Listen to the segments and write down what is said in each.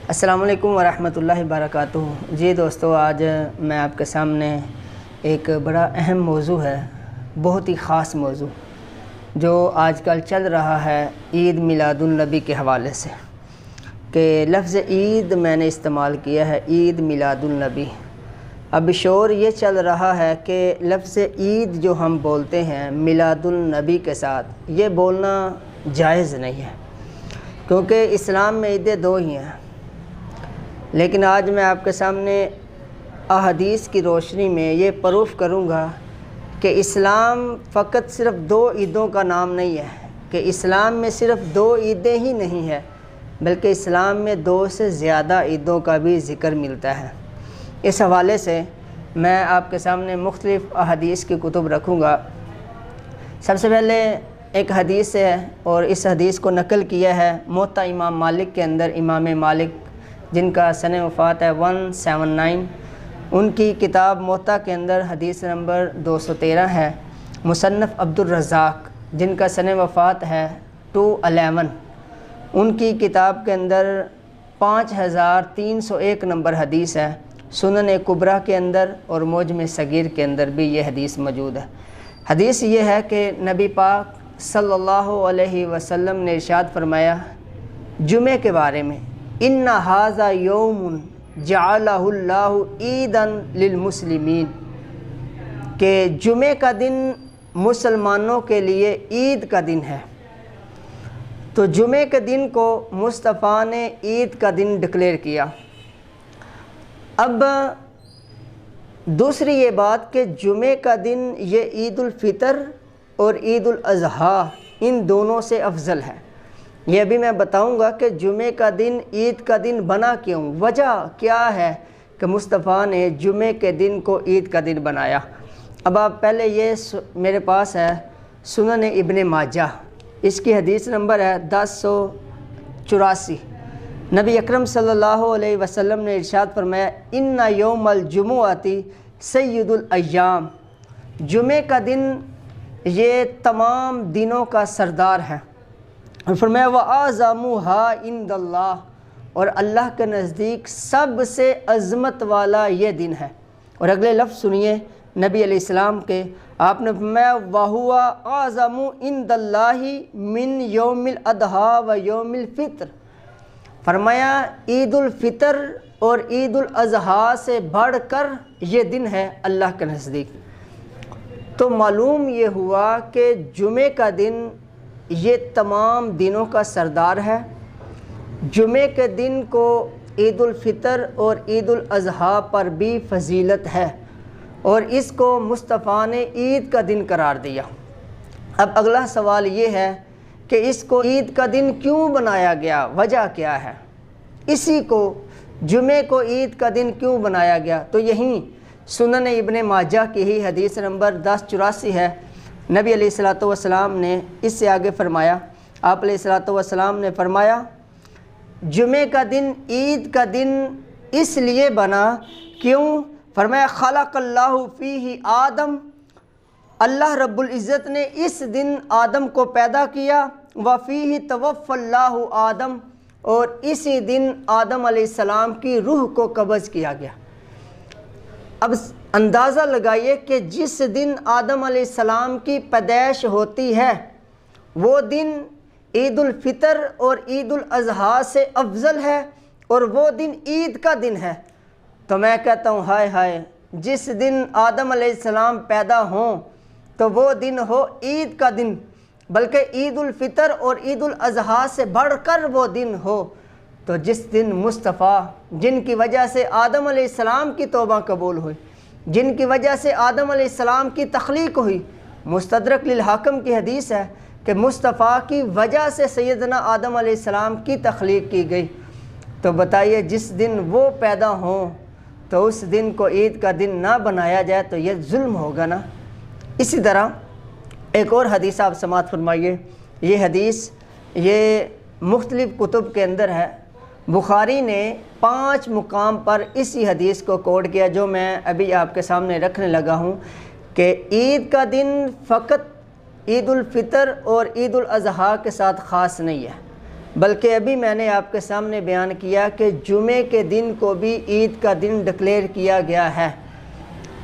السلام علیکم ورحمۃ اللہ وبرکاتہ۔ جی دوستو، آج میں آپ کے سامنے ایک بڑا اہم موضوع ہے، بہت ہی خاص موضوع جو آج کل چل رہا ہے عید میلاد النبی کے حوالے سے، کہ لفظ عید میں نے استعمال کیا ہے، عید میلاد النبی۔ اب شور یہ چل رہا ہے کہ لفظ عید جو ہم بولتے ہیں میلاد النبی کے ساتھ، یہ بولنا جائز نہیں ہے، کیونکہ اسلام میں عیدیں دو ہی ہیں۔ لیکن آج میں آپ کے سامنے احادیث کی روشنی میں یہ پروف کروں گا کہ اسلام فقط صرف دو عیدوں کا نام نہیں ہے، کہ اسلام میں صرف دو عیدیں ہی نہیں ہے، بلکہ اسلام میں دو سے زیادہ عیدوں کا بھی ذکر ملتا ہے۔ اس حوالے سے میں آپ کے سامنے مختلف احادیث کی کتب رکھوں گا۔ سب سے پہلے ایک حدیث ہے، اور اس حدیث کو نقل کیا ہے موطا امام مالک کے اندر۔ امام مالک جن کا سن وفات ہے 179، ان کی کتاب موطا کے اندر حدیث نمبر 213 ہے۔ مصنف عبد الرزاق جن کا سن وفات ہے 211، ان کی کتاب کے اندر 5301 نمبر حدیث ہے۔ سنن کبریٰ کے اندر اور معجم صغیر کے اندر بھی یہ حدیث موجود ہے۔ حدیث یہ ہے کہ نبی پاک صلی اللہ علیہ وسلم نے ارشاد فرمایا جمعے کے بارے میں، ان ھذا یوم جعلہ اللہ عیدا للمسلمین، کہ جمعے کا دن مسلمانوں کے لیے عید کا دن ہے۔ تو جمعے کے دن کو مصطفیٰ نے عید کا دن ڈکلیئر کیا۔ اب دوسری یہ بات کہ جمعے کا دن یہ عید الفطر اور عید الاضحیٰ ان دونوں سے افضل ہے۔ یہ ابھی میں بتاؤں گا کہ جمعے کا دن عید کا دن بنا کیوں، وجہ کیا ہے کہ مصطفیٰ نے جمعے کے دن کو عید کا دن بنایا۔ اب آپ پہلے یہ میرے پاس ہے سنن ابن ماجہ، اس کی حدیث نمبر ہے 1084۔ نبی اکرم صلی اللہ علیہ وسلم نے ارشاد فرمایا ان یوم الجمعۃ سید الایام، جمعے کا دن یہ تمام دنوں کا سردار ہے۔ اور فرمایا وَأَعْظَمُهَا عِندَ اللَّهِ، اور اللہ کے نزدیک سب سے عظمت والا یہ دن ہے۔ اور اگلے لفظ سنیے نبی علیہ السلام کے، آپ نے فرمایا وَهُوَ أَعْظَمُ عِندَ اللَّهِ مِنْ يَوْمِ الْأَضْحَىٰ وَيَوْمِ الْفِطْرِ، فرمایا عید الفطر اور عید الاضحیٰ سے بڑھ کر یہ دن ہے اللہ کے نزدیک۔ تو معلوم یہ ہوا کہ جمعے کا دن یہ تمام دنوں کا سردار ہے۔ جمعے کے دن کو عید الفطر اور عید الاضحیٰ پر بھی فضیلت ہے، اور اس کو مصطفیٰ نے عید کا دن قرار دیا۔ اب اگلا سوال یہ ہے کہ اس کو عید کا دن کیوں بنایا گیا، وجہ کیا ہے، اسی کو جمعے کو عید کا دن کیوں بنایا گیا؟ تو یہیں سنن ابن ماجہ کی ہی حدیث نمبر 1084 ہے۔ نبی علیہ السلام نے اس سے آگے فرمایا، آپ علیہ السلام نے فرمایا جمعے کا دن عید کا دن اس لیے بنا، کیوں؟ فرمایا خلق اللہ فیہ آدم، اللہ رب العزت نے اس دن آدم کو پیدا کیا، وفیہ توفی اللہ آدم، اور اسی دن آدم علیہ السلام کی روح کو قبض کیا گیا۔ اب اندازہ لگائیے کہ جس دن آدم علیہ السلام کی پیدائش ہوتی ہے وہ دن عید الفطر اور عید الاضحیٰ سے افضل ہے، اور وہ دن عید کا دن ہے۔ تو میں کہتا ہوں ہائے ہائے، جس دن آدم علیہ السلام پیدا ہوں تو وہ دن ہو عید کا دن، بلکہ عید الفطر اور عید الاضحیٰ سے بڑھ کر وہ دن ہو۔ تو جس دن مصطفیٰ جن کی وجہ سے آدم علیہ السلام کی توبہ قبول ہوئی، جن کی وجہ سے آدم علیہ السلام کی تخلیق ہوئی، مستدرک للحاکم کی حدیث ہے کہ مصطفیٰ کی وجہ سے سیدنا آدم علیہ السلام کی تخلیق کی گئی۔ تو بتائیے جس دن وہ پیدا ہوں تو اس دن کو عید کا دن نہ بنایا جائے تو یہ ظلم ہوگا نا۔ اسی طرح ایک اور حدیث آپ سماعت فرمائیے، یہ حدیث یہ مختلف کتب کے اندر ہے۔ بخاری نے 5 مقام پر اسی حدیث کو کوٹ کیا جو میں ابھی آپ کے سامنے رکھنے لگا ہوں، کہ عید کا دن فقط عید الفطر اور عید الاضحیٰ کے ساتھ خاص نہیں ہے، बल्कि अभी मैंने आपके सामने बयान किया कि जुमे के दिन को भी ईद का दिन डिक्लेयर किया गया है।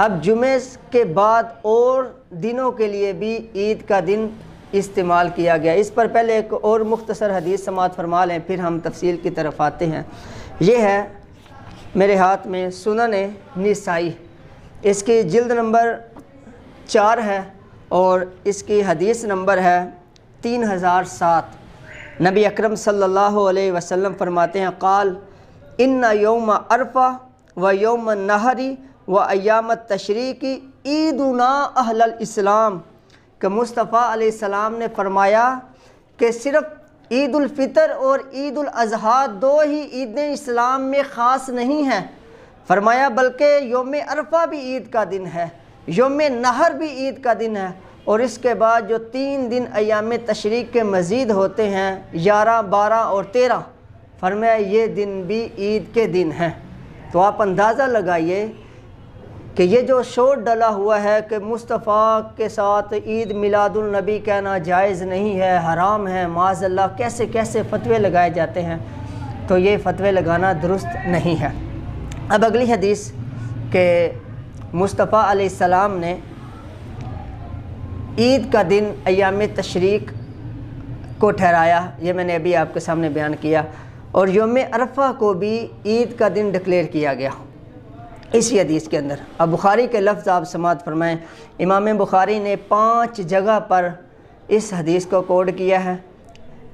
अब जुमे के बाद और दिनों के लिए भी ईद का दिन इस्तेमाल किया गया। इस पर पहले एक और मुख्तसर हदीस समाअत फरमा लें, फिर हम तफसील की तरफ आते हैं। ये है मेरे हाथ में सुनन निसाई, इसकी जिल्द नंबर 4 है और इसकी हदीस नंबर है 3007। नबी अकरम सल्लल्लाहु अलैहि वसल्लम फरमाते हैं, क़ाल इन्ना यौम अरफ़ा व यौम नहरी व अय्याम तशरीक़ी ईदुना अहलल इस्लाम, कि मुस्तफ़ा अलैहिस्सलाम ने फरमाया कि सिर्फ़ ईद उल फ़ितर और ईद उल अज़हा दो ही ईदें इस्लाम में ख़ास नहीं हैं। फरमाया बल्कि यौम अरफ़ा भी ईद का दिन है, यौम नहर भी ईद का दिन है, और इसके बाद जो 3 दिन अय्याम तशरीक़ के मज़ीद होते हैं 11, 12 और 13, फरमाया ये दिन भी ईद के दिन हैं। तो आप अंदाज़ा लगाइए कि ये जो शोर डला हुआ है कि मुस्तफ़ा के साथ ईद मिलादुल नबी कहना जायज़ नहीं है, हराम है, माज़अल्लाह, कैसे कैसे फ़तवे लगाए जाते हैं, तो ये फ़तवे लगाना दुरुस्त नहीं है। अब अगली हदीस के मुस्तफ़ा अलैहिस्सलाम ने ईद का दिन अय्याम तशरीक़ को ठहराया, ये मैंने अभी आपके सामने बयान किया, और यौम अरफ़ा को भी ईद का दिन डिक्लेयर किया गया इसी हदीस के अंदर। अब बुखारी के लफ्ज़ आप समाअत फरमाएँ। इमाम बुखारी ने 5 जगह पर इस हदीस को कोड किया है।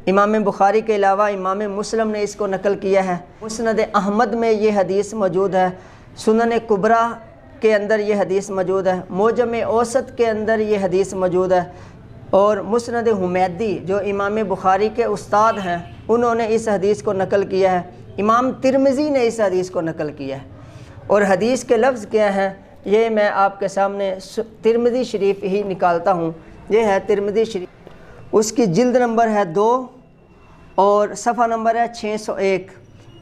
इमाम बुखारी के अलावा इमाम मुस्लिम ने इसको नकल किया है। मुस्नद अहमद में ये हदीस मौजूद है, सुनन कुबरा के अंदर ये हदीस मौजूद है, मोजम औसत के अंदर ये हदीस मौजूद है, और मुस्नद हुमैदी जो इमाम बुखारी के उस्ताद हैं उन्होंने इस हदीस को नकल किया है। इमाम तिरमिज़ी ने इस हदीस को नकल किया है। और हदीस के लफ्ज़ क्या हैं ये मैं आपके सामने तिरमिज़ी शरीफ ही निकालता हूँ। ये है तिरमिज़ी शरीफ, उसकी जिल्द नंबर है 2 और सफ़ा नंबर है 601।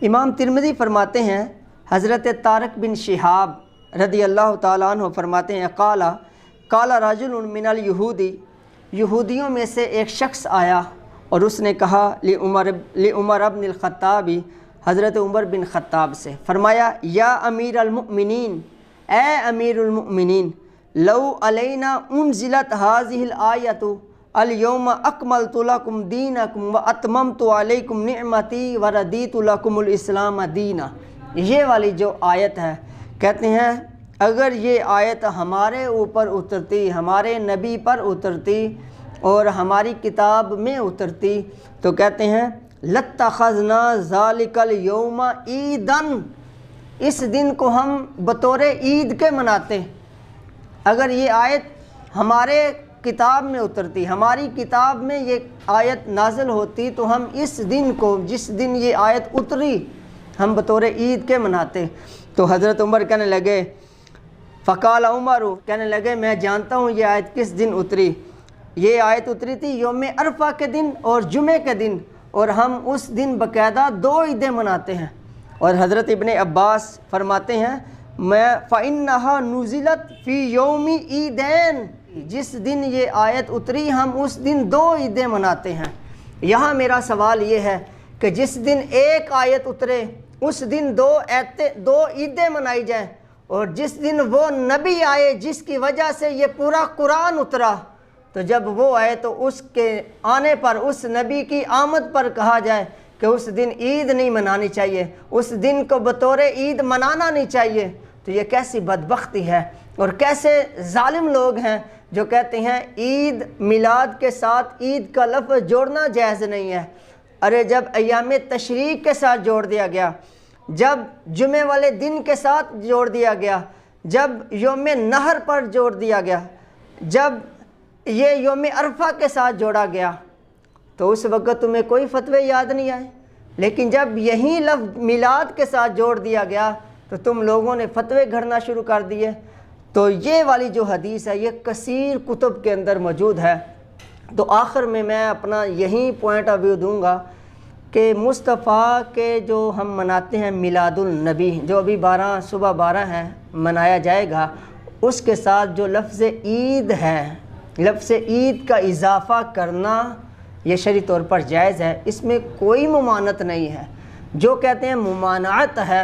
इमाम तिरमिज़ी फरमाते हैं, हज़रत तारिक बिन शिहाब रदी अल्लाह ताला अन्हु फरमाते हैं, काला राजुल मिनल यहूदी, यहूदियों में से एक शख्स आया और उसने कहा ली उमर इब्नुल ख़त्ताबी, हज़रत उमर बिन ख़त्ताब से, फरमाया या अमीर अल-मुअमिनीन, ए अमीर अल-मुअमिनीन, लौ अलैना उनज़िलत हाज़िहिल आयतु अल यौम अकमलतु लकुम दीनकुम व अतममतु अलैकुम निअमती व रदीतु लकुमुल इस्लाम दीना। ये वाली जो आयत है, कहते हैं अगर ये आयत हमारे ऊपर उतरती, हमारे नबी पर उतरती और हमारी किताब में उतरती, तो कहते हैं लत्तखज़ना ज़ालिकल यौमा ईदन, इस दिन को हम बतौर ईद के मनाते। अगर ये आयत हमारे किताब में उतरती, हमारी किताब में ये आयत नाज़िल होती, तो हम इस दिन को, जिस दिन ये आयत उतरी, हम बतौर ईद के मनाते। तो हज़रत उमर कहने लगे, फ़क़ाल उमर, कहने लगे मैं जानता हूँ ये आयत किस दिन उतरी। ये आयत उतरी थी यौम अरफ़ा के दिन और जुमे के दिन, और हम उस दिन बाकायदा 2 ईदें मनाते हैं। और हज़रत इब्न अब्बास फरमाते हैं, मैं फ़इन्नहा नुज़िलत फ़ी यौमी ईदैन, जिस दिन ये आयत उतरी हम उस दिन 2 ईदें मनाते हैं। यहाँ मेरा सवाल ये है कि जिस दिन एक आयत उतरे उस दिन 2 ईदें मनाई जाएँ, और जिस दिन वो नबी आए जिसकी वजह से ये पूरा कुरान उतरा, तो जब वो आए तो उसके आने पर, उस नबी की आमद पर कहा जाए कि उस दिन ईद नहीं मनानी चाहिए, उस दिन को बतौर ईद मनाना नहीं चाहिए, तो ये कैसी बदबख्ती है और कैसे जालिम लोग हैं जो कहते हैं ईद मिलाद के साथ ईद का लफ्ज़ जोड़ना जायज़ नहीं है। अरे जब अय्याम तशरीक़ के साथ जोड़ दिया गया, जब जुमे वाले दिन के साथ जोड़ दिया गया, जब यौम नहर पर जोड़ दिया गया, जब ये यौम अरफ़ा के साथ जोड़ा गया, तो उस वक़्त तुम्हें कोई फतवे याद नहीं आए। लेकिन जब यही लफ्ज़ मिलाद के साथ जोड़ दिया गया तो तुम लोगों ने फतवे घड़ना शुरू कर दिए। तो ये वाली जो हदीस है ये कसीर कुतुब के अंदर मौजूद है। तो आखिर में मैं अपना यही पॉइंट ऑफ व्यू दूँगा कि मुस्तफ़ा के जो हम मनाते हैं मिलादुल नबी, जो अभी सुबह 12 है मनाया जाएगा, उसके साथ जो लफ्ज़ ईद है, लफ्ज़ ईद का इजाफ़ा करना یہ شرعی طور پر جائز ہے، اس میں کوئی ممانعت نہیں ہے۔ جو کہتے ہیں ممانعت ہے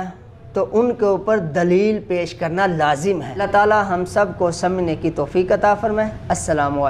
تو ان کے اوپر دلیل پیش کرنا لازم ہے۔ اللہ تعالی ہم سب کو سمجھنے کی توفیق عطا فرمائے۔ السلام علیکم۔